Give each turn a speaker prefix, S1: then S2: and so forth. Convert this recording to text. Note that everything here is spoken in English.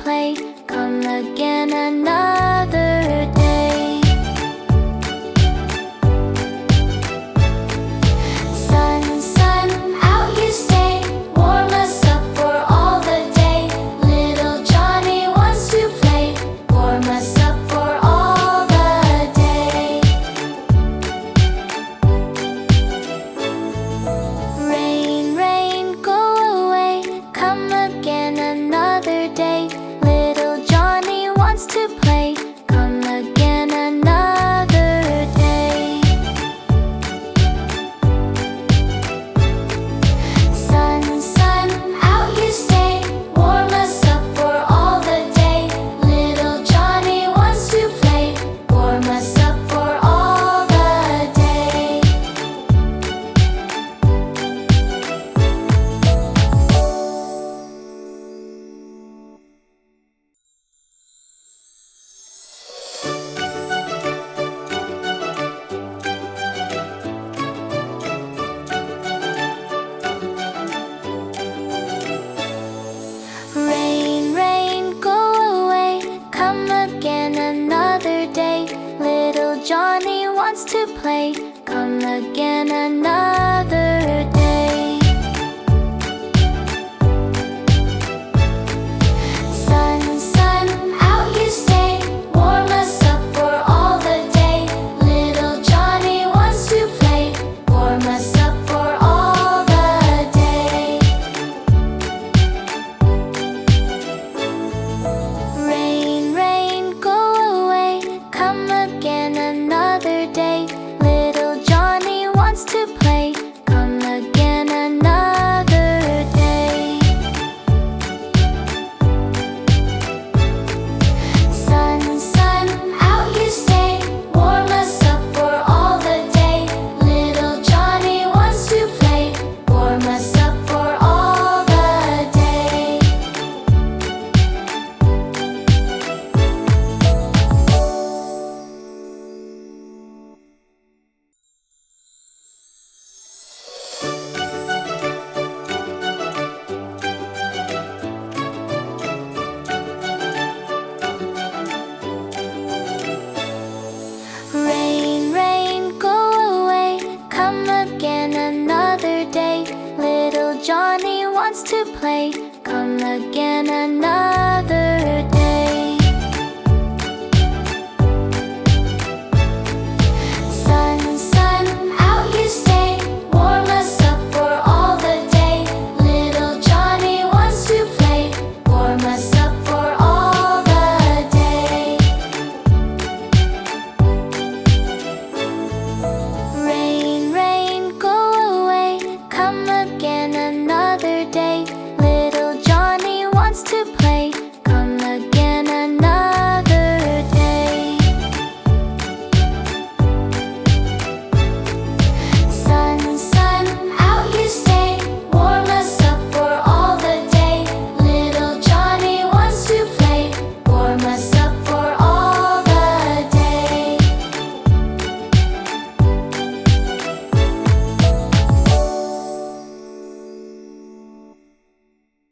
S1: play. Come again another day. Sun, sun, out you stay. Warm us up for all the day. Little Johnny wants to play. Warm us up for all the day. Rain, rain, go away. Come again another day. Little Johnny wants to play. Come again another day. Sun, sun, out you stay. Warm us up for all the day. Little Johnny wants to play. Warm us up for all the day. Rain, rain, go away. Come again another day. Little Johnny wants to play. Come again another day. Sun, sun, out you stay. Warm us up for all the day. Little Johnny wants to play. Warm us up for all the day. Rain, rain, go away. Come again another day. Little Johnny wants to play. Come again another day. Sun, sun, out you stay. Warm us up for all the day. Little Johnny wants to play. Warm us up for all the day. Rain, rain, go away. Come again another day. Little Johnny wants to play. Come again another day. Rain, rain, go away. Come again another day. Little Johnny wants to play. Come again another day. Sun, sun, out you stay. Warm us up for all the day. Little Johnny wants to play. Warm us up for all the day. Rain, rain, go away. Come again another day. Little Johnny wants to play. Come again another